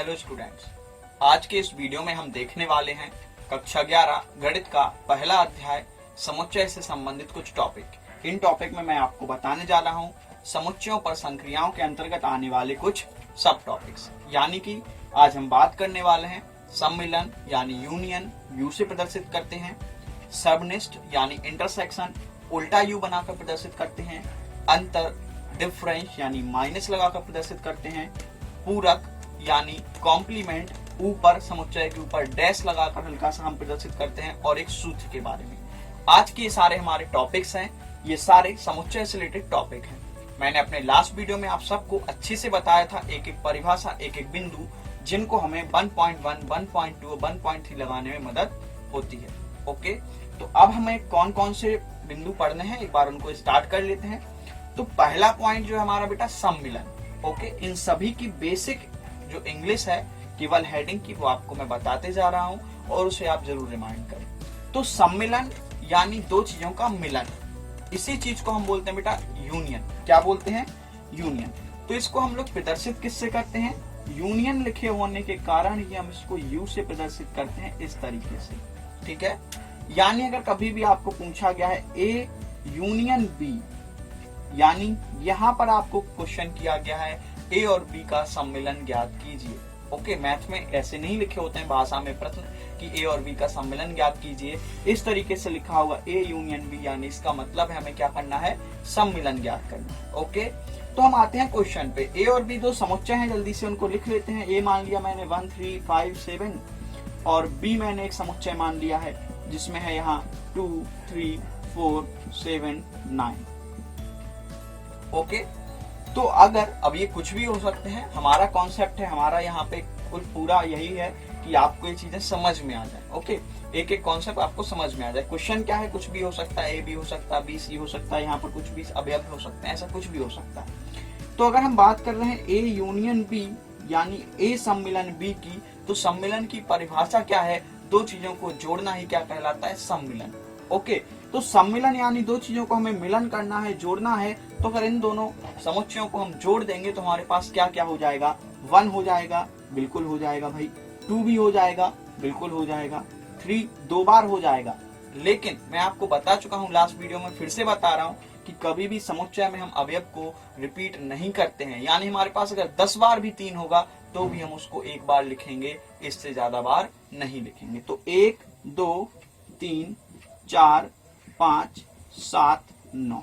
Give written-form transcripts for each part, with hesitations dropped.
Hello students, आज के इस वीडियो में हम देखने वाले हैं कक्षा 11 गणित का पहला अध्याय समुच्चय से संबंधित कुछ टॉपिक। इन टॉपिक में मैं आपको बताने जा रहा हूं समुच्चयों पर संक्रियाओं के अंतर्गत आने वाले कुछ सब टॉपिक्स। यानी कि आज हम बात करने वाले हैं सम्मिलन यानी यूनियन, यू से प्रदर्शित करते हैं। सबनिष्ठ यानी इंटरसेक्शन, उल्टा यू बनाकर प्रदर्शित करते हैं। अंतर, डिफरेंस यानी माइनस लगाकर प्रदर्शित करते हैं। पूरक यानी कॉम्प्लीमेंट, ऊपर समुच्चय के ऊपर डैश लगाकर हल्का सा हम प्रदर्शित करते हैं। और एक सूत्र के बारे में आज के सारे हमारे टॉपिक्स हैं, ये सारे समुच्चय से रिलेटेड टॉपिक हैं। मैंने अपने लास्ट वीडियो में आप सबको अच्छे से बताया था एक एक परिभाषा, एक एक बिंदु, जिनको हमें 1.1, 1.2, 1.3 लगाने में मदद होती है। ओके, तो अब हमें कौन कौन से बिंदु पढ़ने हैं, एक बार उनको स्टार्ट कर लेते हैं। तो पहला पॉइंट जो है हमारा बेटा सम्मिलन। ओके, इन सभी की बेसिक जो इंग्लिश है केवल हेडिंग की, वो आपको मैं बताते जा रहा हूं और उसे आप जरूर रिमाइंड करें। तो सम्मिलन यानी दो चीजों का मिलन, इसी चीज को हम बोलते हैं बेटा यूनियन। क्या बोलते हैं? यूनियन। तो इसको हम लोग प्रदर्शित किससे करते हैं? यूनियन लिखे होने के कारण ही हम इसको यू से प्रदर्शित करते हैं, इस तरीके से। ठीक है, यानी अगर कभी भी आपको पूछा गया है ए यूनियन बी, यानी यहाँ पर आपको क्वेश्चन किया गया है ए और बी का सम्मिलन ज्ञात कीजिए। ओके, मैथ में ऐसे नहीं लिखे होते हैं भाषा में प्रश्न कि ए और बी का सम्मिलन ज्ञात कीजिए। इस तरीके से लिखा होगा ए यूनियन बी, यानी इसका मतलब है हमें क्या करना है? सम्मिलन ज्ञात करना है। ओके, तो हम आते हैं क्वेश्चन पे। ए और बी दो समुच्चय हैं, जल्दी से उनको लिख लेते हैं। ए मान लिया मैंने 1, 3, 5, 7 और बी मैंने एक समुच्चय मान लिया है जिसमें है यहाँ 2, 3, 4, 7, 9। ओके, तो अगर अब ये कुछ भी हो सकते हैं, हमारा कॉन्सेप्ट है, हमारा यहाँ पे कुल पूरा यही है कि आपको ये चीजें समझ में आ जाए। ओके, एक एक कॉन्सेप्ट आपको समझ में आ जाए। क्वेश्चन क्या है? कुछ भी हो सकता है, ए बी हो सकता है, बी सी हो सकता है, यहाँ पर कुछ भी अवयव हो सकते हैं, ऐसा कुछ भी हो सकता है। तो अगर हम बात कर रहे हैं ए यूनियन बी यानी ए सम्मिलन बी की, तो सम्मिलन की परिभाषा क्या है? दो चीजों को जोड़ना ही क्या कहलाता है? सम्मिलन। ओके, तो सम्मिलन यानी दो चीजों को हमें मिलन करना है, जोड़ना है। तो अगर इन दोनों समुच्चयों को हम जोड़ देंगे तो हमारे पास क्या क्या हो जाएगा? 1 हो जाएगा, बिल्कुल हो जाएगा भाई। 2 भी हो जाएगा, बिल्कुल हो जाएगा। 3 2 बार हो जाएगा। लेकिन मैं आपको बता चुका हूँ लास्ट वीडियो में, फिर से बता रहा हूँ कि कभी भी समुच्चय में हम अवयव को रिपीट नहीं करते हैं। यानी हमारे पास अगर 10 बार भी 3 होगा तो भी हम उसको एक बार लिखेंगे, इससे ज्यादा बार नहीं लिखेंगे। तो 1, 2, 3, 4, 5, 7, 9।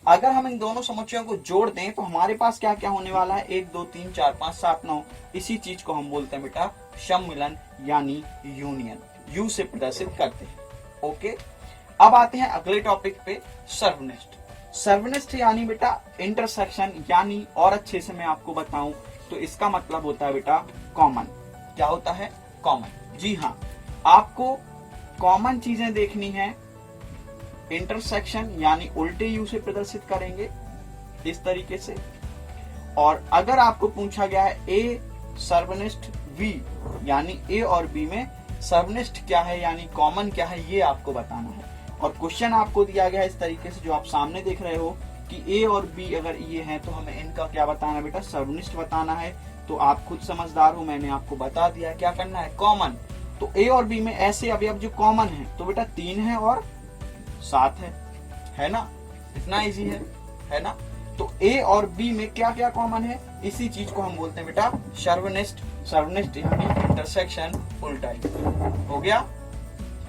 अगर हम इन दोनों समुच्चयों को जोड़ दें तो हमारे पास क्या क्या होने वाला है? 1, 2, 3, 4, 5, 7, 9। इसी चीज को हम बोलते हैं बेटा सम्मिलन यानी यूनियन, यू से प्रदर्शित करते हैं। ओके, अब आते हैं अगले टॉपिक पे, सर्वनिष्ठ। सर्वनिष्ठ यानी बेटा इंटरसेक्शन, यानी और अच्छे से मैं आपको बताऊं तो इसका मतलब होता है बेटा कॉमन। क्या होता है? कॉमन। जी हाँ, आपको कॉमन चीजें देखनी है। इंटरसेक्शन यानी उल्टे यू से प्रदर्शित करेंगे इस तरीके से। और अगर आपको पूछा गया है ए सर्वनिष्ठ वी, यानी ए और बी में सर्वनिष्ठ क्या है यानी कॉमन क्या है, ये आपको बताना है। और क्वेश्चन आपको दिया गया है इस तरीके से, जो आप सामने देख रहे हो कि ए और बी अगर ये हैं तो हमें इनका क्या बताना बेटा? सर्वनिष्ठ बताना है। तो आप खुद समझदार हो, मैंने आपको बता दिया क्या करना है? कॉमन। तो ए और बी में ऐसे अवयव जो कॉमन है तो बेटा 3 है और 7 है ना? इतना इजी है ना? तो ए और बी में क्या क्या कॉमन है, इसी चीज को हम बोलते हैं बेटा सर्वनिष्ठ। सर्वनिष्ठ यानी इंटरसेक्शन, उल्टा हो गया।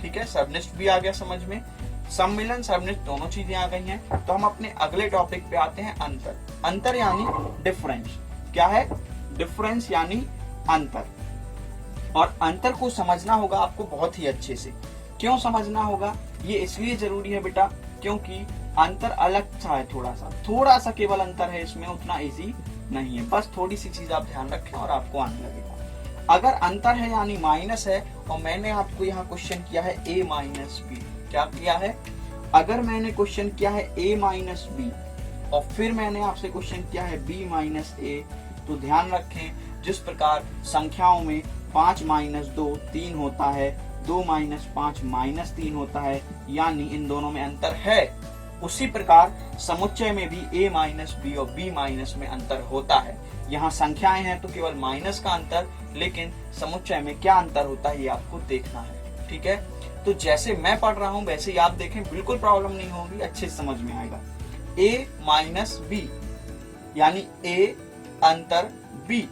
ठीक है, सर्वनिष्ठ भी आ गया समझ में। सम्मिलन, सर्वनिष्ठ दोनों चीजें आ गई हैं। तो हम अपने अगले टॉपिक पे आते हैं, अंतर। अंतर यानी डिफरेंस। क्या है? डिफरेंस यानी अंतर। और अंतर को समझना होगा आपको बहुत ही अच्छे से। क्यों समझना होगा? ये इसलिए जरूरी है बेटा क्योंकि अंतर अलग सा है, थोड़ा सा केवल अंतर है इसमें, उतना इजी नहीं है। बस थोड़ी सी चीज आप ध्यान रखें और आपको आने लगेगा। अगर अंतर है यानी माइनस है, और मैंने आपको यहाँ क्वेश्चन किया है a माइनस बी। क्या किया है? अगर मैंने क्वेश्चन किया है a माइनस बी और फिर मैंने आपसे क्वेश्चन किया है b माइनस ए, तो ध्यान रखें जिस प्रकार संख्याओं में 5 माइनस 2 3 होता है, 2 माइनस 5 माइनस 3 होता है, यानी इन दोनों में अंतर है। उसी प्रकार समुच्चय में भी a माइनस बी और b माइनस में अंतर होता है। यहाँ संख्याएं हैं तो केवल माइनस का अंतर, लेकिन समुच्चय में क्या अंतर होता है ये आपको देखना है। ठीक है, तो जैसे मैं पढ़ रहा हूं वैसे ही आप देखें, बिल्कुल प्रॉब्लम नहीं होगी, अच्छे से समझ में आएगा। a माइनस बी यानी a अंतर b,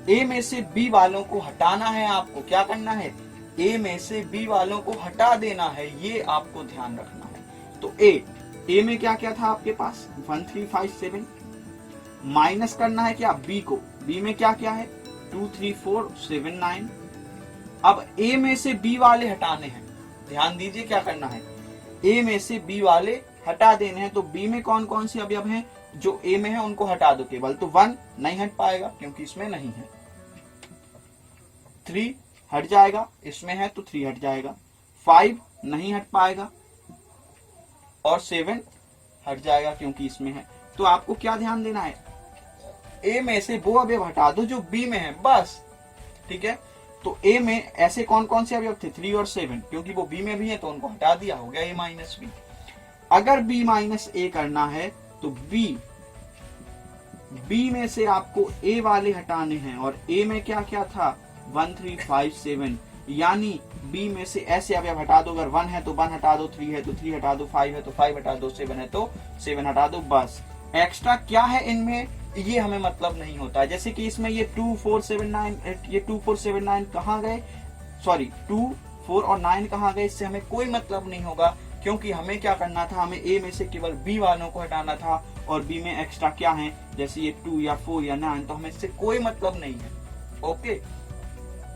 a में से b वालों को हटाना है, आपको क्या करना है, a में से b वालों को हटा देना है, ये आपको ध्यान रखना है। तो a में क्या क्या था आपके पास 1357, माइनस करना है क्या b को, b में क्या क्या है 23479। अब a में से b वाले हटाने हैं, ध्यान दीजिए क्या करना है, a में से b वाले हटा देने हैं। तो b में कौन कौन से अवयव हैं, जो a में है उनको हटा दो केवल। तो 1 नहीं हट पाएगा क्योंकि इसमें नहीं है, 3 हट जाएगा, इसमें है तो 3 हट जाएगा, 5 नहीं हट पाएगा और 7 हट जाएगा क्योंकि इसमें है। तो आपको क्या ध्यान देना है, a में से वो अवयव हटा दो जो b में है, बस। ठीक है, तो a में ऐसे कौन कौन से अवयव थे 3 और 7, क्योंकि वो b में भी है तो उनको हटा दिया, हो गया a माइनस बी। अगर b माइनस a करना है तो b में से आपको a वाले हटाने हैं, और a में क्या क्या था 1357, यानी b में से ऐसे अवयव हटा दो, अगर 1 है तो 1 हटा दो, 3 है तो 3 हटा दो, 5 है तो 5 हटा दो, 7 है तो 7 हटा दो, बस। एक्स्ट्रा क्या है इनमें ये हमें मतलब नहीं होता है। जैसे कि इसमें ये 2479, ये 2479 कहाँ गए, सॉरी 2, 4 और 9 कहाँ गए, इससे हमें कोई मतलब नहीं होगा, क्योंकि हमें क्या करना था, हमें a में से केवल b वालों को हटाना था, और b में एक्स्ट्रा क्या है, जैसे ये 2 या 4 या 9, तो हमें इससे कोई मतलब नहीं है। ओके,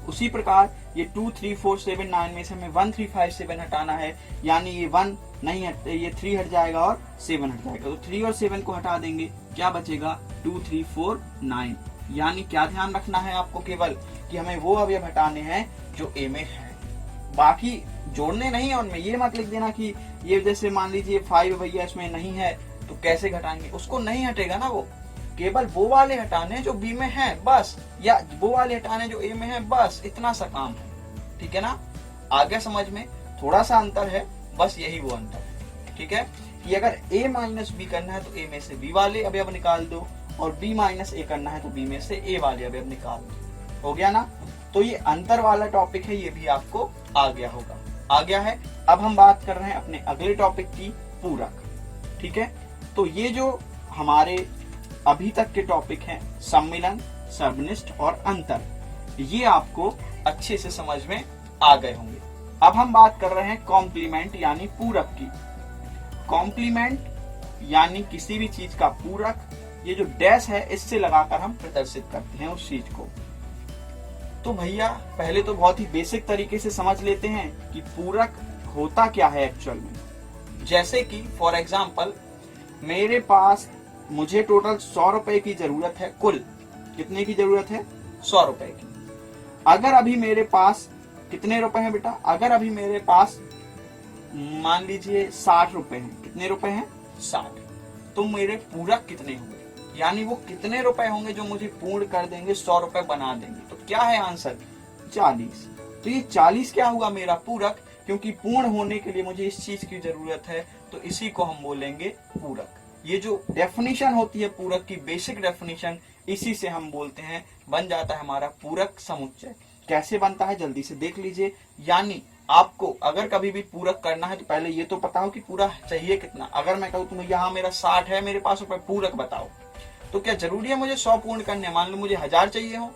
उसी प्रकार ये 2, 3, 4, 7, 9 में से हमें 1357 हटाना है, यानी ये 1 नहीं हट, ये 3 हट जाएगा और 7 हट जाएगा। तो 3 और 7 को हटा देंगे, क्या बचेगा 2, 3, 4, 9। यानी क्या ध्यान रखना है आपको, केवल कि हमें वो अवयव हटाने हैं जो a में है, बाकी जोड़ने नहीं है उनमें। ये मत लिख देना कि ये जैसे मान लीजिए 5 भैया इसमें नहीं है तो कैसे घटाएंगे, उसको नहीं हटेगा ना, वो केवल वो वाले हटाने जो b में है बस, या वो वाले हटाने जो a में है बस, इतना सा काम है। ठीक है ना, आगे समझ में थोड़ा सा अंतर है, बस यही वो अंतर है। ठीक है, कि अगर a माइनस बी करना है तो a में से b वाले अवयव निकाल दो, और b माइनस a करना है तो b में से a वाले अवयव निकाल दो, हो गया ना। तो ये अंतर वाला टॉपिक है, ये भी आपको आ गया होगा, आ गया है। अब हम बात कर रहे हैं अपने अगले टॉपिक की, पूरक। ठीक है, तो ये जो हमारे अभी तक के टॉपिक हैं, सम्मिलन, सर्वनिष्ठ और अंतर, ये आपको अच्छे से समझ में आ गए होंगे। अब हम बात कर रहे हैं कॉम्प्लीमेंट यानी पूरक की। कॉम्प्लीमेंट यानी किसी भी चीज का पूरक, ये जो डैश है इससे लगाकर हम प्रदर्शित करते हैं उस चीज को। तो भैया पहले तो बहुत ही बेसिक तरीके से समझ लेते हैं कि पूरक होता क्या है एक्चुअल में। जैसे कि फॉर एग्जाम्पल मेरे पास, मुझे टोटल 100 रुपए की जरूरत है, कुल कितने की जरूरत है 100 रुपए की। अगर अभी मेरे पास कितने रुपए हैं बेटा, अगर अभी मेरे पास मान लीजिए 60 रुपए हैं, कितने रुपए हैं 60, तो मेरे पूरक कितने होंगे, यानी वो कितने रुपए होंगे जो मुझे पूर्ण कर देंगे, 100 रुपए बना देंगे। तो क्या है आंसर 40। तो ये 40 क्या हुआ मेरा पूरक, क्योंकि पूर्ण होने के लिए मुझे इस चीज की जरूरत है, तो इसी को हम बोलेंगे पूरक। ये जो डेफिनेशन होती है पूरक की, बेसिक डेफिनेशन, इसी से हम बोलते हैं, बन जाता है हमारा पूरक समुच्चय। कैसे बनता है जल्दी से देख लीजिए। यानी आपको अगर कभी भी पूरक करना है तो पहले ये तो पता हो कि पूरा चाहिए कितना। अगर मैं कहूँ तुम्हें यहाँ मेरा 60 है मेरे पास रुपए, पूरक बताओ, तो क्या जरूरी है मुझे 100 पूर्ण करने? मान लो मुझे 1000 चाहिए हो,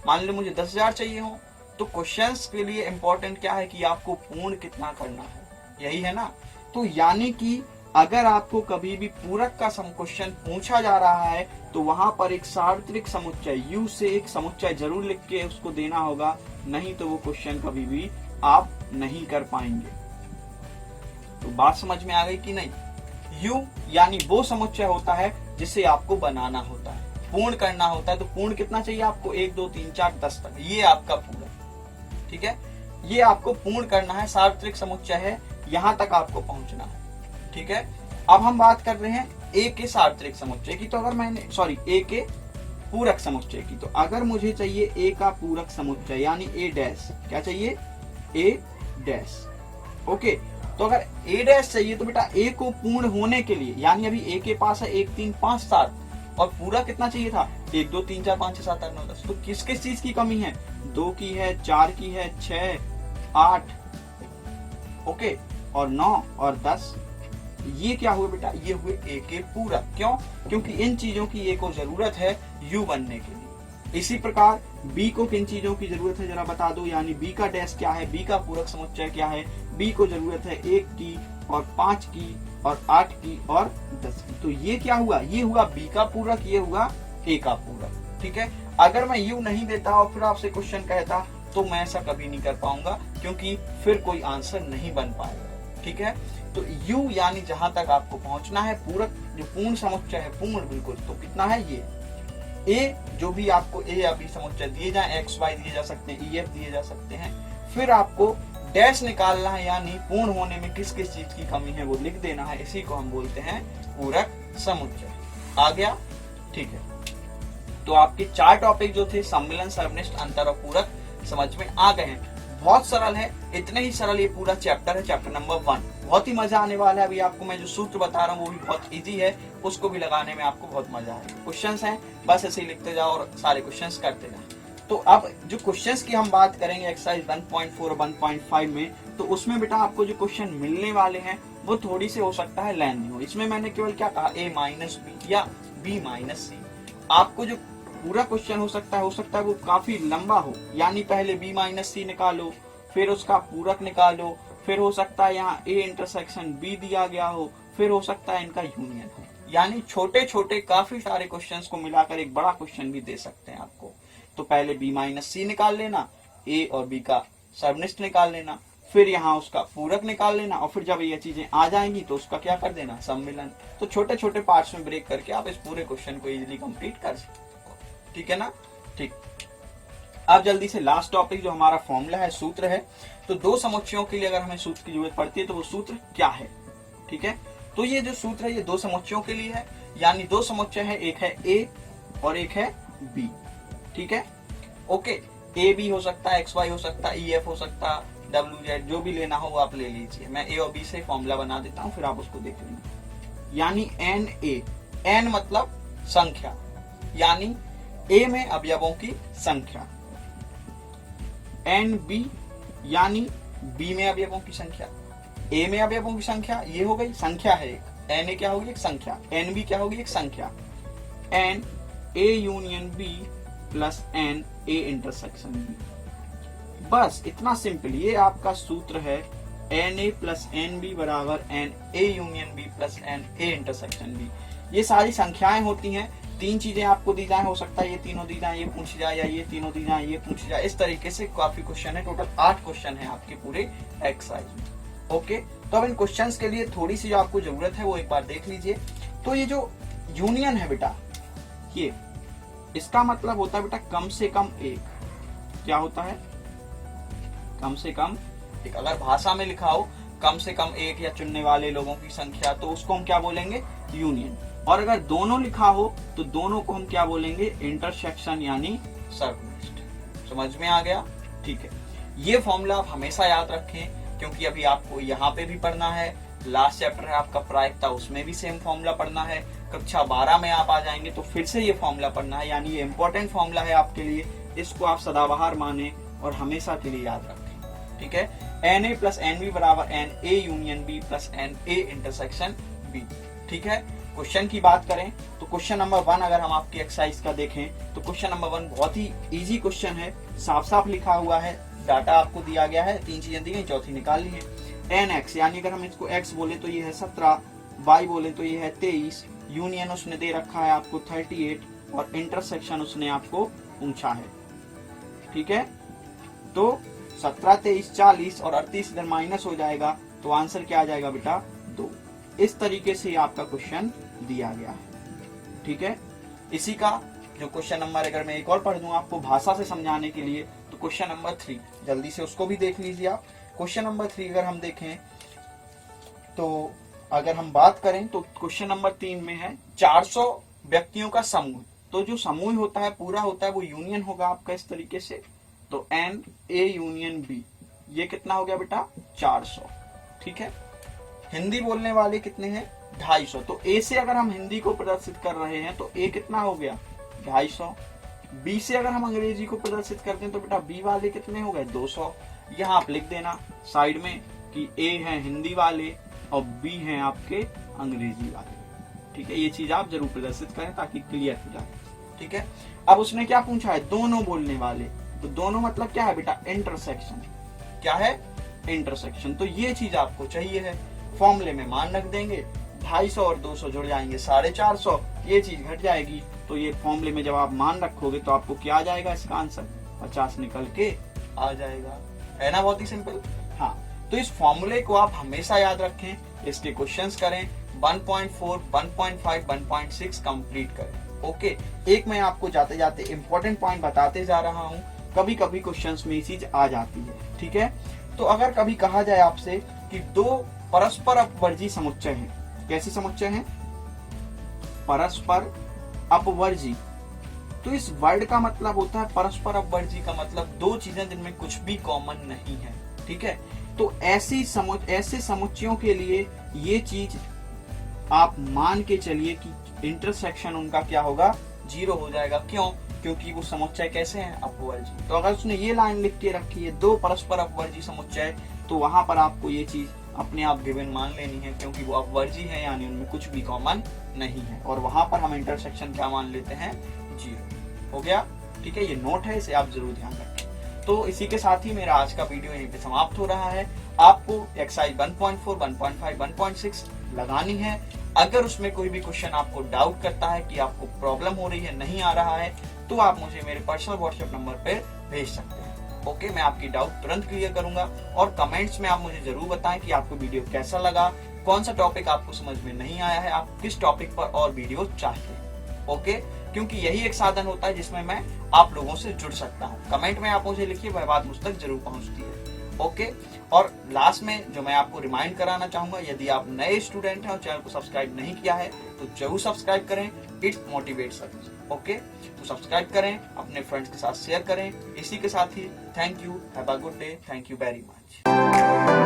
मान लो मुझे 10,000 चाहिए हो, तो क्वेश्चंस के लिए इंपॉर्टेंट क्या है कि आपको पूर्ण कितना करना है, यही है ना। तो यानी कि अगर आपको कभी भी पूरक का क्वेश्चन पूछा जा रहा है तो वहां पर एक सार्वत्रिक समुच्चय U से एक समुच्चय जरूर लिख के उसको देना होगा, नहीं तो वो क्वेश्चन कभी भी आप नहीं कर पाएंगे। तो बात समझ में आ गई कि नहीं? U यानी वो समुच्चय होता है जिसे आपको बनाना होता है, पूर्ण करना होता है। तो पूर्ण कितना चाहिए आपको? 1, 2, 3, 4, 10 तक, ये आपका पूरक। ठीक है, ये आपको पूर्ण करना है, सार्वत्रिक समुच्चय है, यहां तक आपको पहुंचना है। ठीक है, अब हम बात कर रहे हैं A के सार्वत्रिक समुच्चय की। तो अगर मैंने A के पूरक समुच्चय की, तो अगर मुझे चाहिए A का पूरक समुच्चय यानी A डैश, क्या चाहिए? A dash. ओके, तो अगर ए डैश चाहिए तो बेटा ए को पूर्ण होने के लिए, यानी अभी ए के पास है 1 3 5 7 और पूरा कितना चाहिए था 1 2 3 4 5 6 7 8 9 10, तो किस किस चीज की कमी है, 2 की है, 4 की है, 6 8 ओके और 9 और 10। ये क्या हुए बेटा, ये हुए ए के पूरक। क्यों? क्योंकि इन चीजों की ए को जरूरत है यू बनने के लिए। इसी प्रकार बी को किन चीजों की जरूरत है जरा बता दो, यानी बी का डैश क्या है, बी का पूरक समुच्चय क्या है, बी को जरूरत है 1 की और 5 की और 8 की और 10 की। तो ये क्या हुआ, ये हुआ बी का पूरक, ये हुआ ए का पूरक। ठीक है, अगर मैं यू नहीं देता और फिर आपसे क्वेश्चन कहता तो मैं ऐसा कभी नहीं कर पाऊंगा, क्योंकि फिर कोई आंसर नहीं बन पाएगा। ठीक है, तो u यानी जहां तक आपको पहुंचना है पूरक जो पूर्ण समुच्चय है, पूर्ण बिल्कुल, तो कितना है ये a, जो भी आपको a या b समुच्चय दिए जाए, x y दिए जा सकते हैं, e f दिए जा सकते हैं, फिर आपको डैश निकालना है, यानी पूर्ण होने में किस किस चीज की कमी है वो लिख देना है। इसी को हम बोलते हैं पूरक समुच्चय। आ गया? ठीक है, तो आपके 4 टॉपिक जो थे सम्मिलन, सर्वनिष्ठ, अंतर और पूरक समझ में आ गए हैं। बहुत सरल है, इतने ही सरल ये पूरा चैप्टर है, चैप्टर नंबर 1। बहुत ही मजा आने वाला है। अभी आपको मैं जो सूत्र बता रहा हूँ वो भी बहुत इजी है, उसको भी लगाने में आपको बहुत मजा आएगा। क्वेश्चंस हैं, बस ऐसे ही लिखते जाओ और सारे क्वेश्चंस करते जाओ। तो अब जो क्वेश्चंस की हम बात करेंगे एक्सरसाइज 1.4 और 1.5 में, तो उसमें बेटा आपको जो क्वेश्चन मिलने वाले हैं वो थोड़ी से हो सकता है लेंथी हो। इसमें मैंने केवल क्या कहा, a माइनस बी या b माइनस सी। आपको जो पूरा क्वेश्चन हो सकता है वो काफी लंबा हो, यानी पहले b माइनस सी निकालो, फिर उसका पूरक निकालो, फिर हो सकता है यहाँ a इंटरसेक्शन b दिया गया हो, फिर हो सकता है इनका यूनियन हो। यानी छोटे छोटे काफी सारे क्वेश्चंस को मिलाकर एक बड़ा क्वेश्चन भी दे सकते हैं आपको। तो पहले b माइनस सी निकाल लेना, a और b का सर्वनिष्ठ निकाल लेना, फिर यहाँ उसका पूरक निकाल लेना, और फिर जब ये चीजें आ जाएंगी तो उसका क्या कर देना, सम्मिलन। तो छोटे छोटे पार्ट्स में ब्रेक करके आप इस पूरे क्वेश्चन को इजीली कंप्लीट कर सकते हो। ठीक है ना? ठीक, अब जल्दी से लास्ट टॉपिक जो हमारा फॉर्मूला है, सूत्र है। तो 2 समुच्चयों के लिए अगर हमें सूत्र की जरूरत पड़ती है तो वो सूत्र क्या है? ठीक है, तो ये जो सूत्र है ये 2 समुच्चयों के लिए है, यानी 2 समुच्चय है, एक है a और एक है b। ठीक है, ओके, a b हो सकता है, x y हो सकता है, e f हो सकता है, w z, जो भी लेना हो वो आप ले लीजिए। मैं a और b से फॉर्मूला बना देता हूँ, फिर आप उसको देख लेंगे। यानी n a, n मतलब संख्या, यानी a में अवयवों की संख्या, एन बी यानी बी में अवयवों की संख्या, ए में अवयवों की संख्या, ये हो गई संख्या है एक, एन ए क्या होगी, एक संख्या, एन बी क्या होगी, एक संख्या, n A union B plus n A intersection B. बस इतना सिंपल, ये आपका सूत्र है, n A plus n B बराबर n A union B plus n A intersection B. ये सारी संख्याएं होती हैं, 3 चीजें आपको दी जाए, हो सकता है ये तीनों दी जाए, ये पूछ जाए, या ये तीनों दी जाए, ये पूछ जाए। इस तरीके से काफी क्वेश्चन है, टोटल 8 क्वेश्चन है आपके पूरे एक्सरसाइज में। ओके, तो अब इन क्वेश्चंस के लिए थोड़ी सी जो आपको जरूरत है वो एक बार देख लीजिए। तो ये जो यूनियन है बेटा, ये इसका मतलब होता है बेटा कम से कम एक। क्या होता है? कम से कम एक। अगर भाषा में लिखा हो कम से कम एक या चुनने वाले लोगों की संख्या, तो उसको हम क्या बोलेंगे, यूनियन। और अगर दोनों लिखा हो तो दोनों को हम क्या बोलेंगे, इंटरसेक्शन यानी सर्वनिष्ठ। समझ में आ गया? ठीक है, ये फॉर्मूला आप हमेशा याद रखें, क्योंकि अभी आपको यहाँ पे भी पढ़ना है, लास्ट चैप्टर है आपका प्रायिकता, उसमें भी सेम फॉर्मूला पढ़ना है, कक्षा 12 में आप आ जाएंगे तो फिर से ये फॉर्मूला पढ़ना है। यानी ये इंपॉर्टेंट फॉर्मूला है आपके लिए, इसको आप सदाबहार माने और हमेशा के लिए याद रखें। ठीक है, n A plus n B बराबर n A union B plus n A intersection B. ठीक है, क्वेश्चन की बात करें तो क्वेश्चन नंबर 1 अगर हम आपकी एक्सरसाइज का देखें तो क्वेश्चन नंबर 1 बहुत ही इजी क्वेश्चन है, साफ साफ लिखा हुआ है, डाटा आपको दिया गया है, 3 चीजें दी गई, चौथी निकालनी है। एन एक्स यानी अगर हम इसको एक्स बोले तो ये है 17, वाई बोले तो ये है 23, यूनियन उसने दे रखा है आपको 38 और इंटरसेक्शन उसने आपको पूछा है। ठीक है, तो 17, 23, 40 और 38 इधर माइनस हो जाएगा, तो आंसर क्या आ जाएगा बेटा, 2। इस तरीके से आपका क्वेश्चन दिया गया है। ठीक है, इसी का जो क्वेश्चन नंबर, अगर मैं एक और पढ़ दूं आपको भाषा से समझाने के लिए, तो क्वेश्चन नंबर 3 जल्दी से उसको भी देख लीजिए आप। क्वेश्चन नंबर 3 अगर हम देखें तो अगर हम बात करें तो क्वेश्चन नंबर 3 में है 400 व्यक्तियों का समूह। तो जो समूह होता है, पूरा होता है, वो यूनियन होगा आपका इस तरीके से। तो एन ए यूनियन बी, ये कितना हो गया बेटा, 400। ठीक है, हिंदी बोलने वाले कितने हैं 250। तो ए से अगर हम हिंदी को प्रदर्शित कर रहे हैं तो ए कितना हो गया 250। बी से अगर हम अंग्रेजी को प्रदर्शित करते हैं तो बेटा बी वाले कितने हो गए 200। यहाँ आप लिख देना साइड में कि ए है हिंदी वाले और बी हैं आपके अंग्रेजी वाले। ठीक है, ये चीज आप जरूर प्रदर्शित करें ताकि क्लियर हो जाए। ठीक है, अब उसने क्या पूछा है दोनों बोलने वाले, तो दोनों मतलब क्या है बेटा इंटरसेक्शन। क्या है इंटरसेक्शन। तो ये चीज आपको चाहिए है। फॉर्मूले में मान रख देंगे 250 और 200 जुड़ जाएंगे 450, ये चीज घट जाएगी। तो ये फॉर्मूले में जब आप मान रखोगे तो आपको क्या आ जाएगा इसका आंसर 50 निकल के आ जाएगा। है ना, बहुत ही सिंपल। हाँ, तो इस फॉर्मूले को आप हमेशा याद रखें, इसके क्वेश्चंस करें 1.4, 1.5, 1.6 कंप्लीट करें। ओके, एक मैं आपको जाते जाते इंपॉर्टेंट पॉइंट बताते जा रहा हूँ, कभी कभी क्वेश्चंस में ये चीज आ जाती है। ठीक है, तो अगर कभी कहा जाए आपसे कि दो परस्पर अपवर्जी समुच्चय हैं, कैसी समुच्चय हैं परस्पर अपवर्जी, तो इस वर्ड का मतलब होता है परस्पर अपवर्जी का मतलब दो चीजें जिनमें कुछ भी कॉमन नहीं है। ठीक है, तो ऐसे समुच्चयों के लिए ये चीज आप मान के चलिए कि इंटरसेक्शन उनका क्या होगा 0 हो जाएगा। क्यों? क्योंकि वो समुच्चय कैसे हैं अपवर्जी। तो अगर उसने ये लाइन लिख के रखी है दो परस्पर अपवर्जी समुच्चय, तो वहां पर आपको ये चीज अपने आप गिवन मान लेनी है, क्योंकि वो अपवर्जी है यानी उनमें कुछ भी कॉमन नहीं है। और वहां पर हम इंटरसेक्शन क्या मान लेते हैं 0। हो गया? ठीक है, ये नोट है, इसे आप जरूर ध्यान रखें। तो इसी के साथ ही मेरा आज का वीडियो यहीं पे समाप्त हो रहा है। आपको एक्सरसाइज 1.4, 1.5, 1.6 लगानी है। अगर उसमें कोई भी क्वेश्चन आपको डाउट करता है कि आपको प्रॉब्लम हो रही है, नहीं आ रहा है, तो आप मुझे मेरे पर्सनल व्हाट्सएप नंबर पर भेज सकते हैं। ओके, मैं आपकी डाउट तुरंत क्लियर करूंगा। और कमेंट्स में आप मुझे जरूर बताएं कि आपको वीडियो कैसा लगा, कौन सा टॉपिक आपको समझ में नहीं आया है, आप किस टॉपिक पर और वीडियो चाहते हैं। ओके, क्योंकि यही एक साधन होता है जिसमें मैं आप लोगों से जुड़ सकता हूँ। कमेंट में आप मुझे लिखिए, वह बात मुझ तक जरूर पहुंचती है। ओके, और लास्ट में जो मैं आपको रिमाइंड कराना चाहूंगा, यदि आप नए स्टूडेंट हैं और चैनल को सब्सक्राइब नहीं किया है तो जरूर सब्सक्राइब करें, इट मोटिवेट्स अस। ओके, तो सब्सक्राइब करें, अपने फ्रेंड्स के साथ शेयर करें। इसी के साथ ही thank you, have a good day, thank you very much.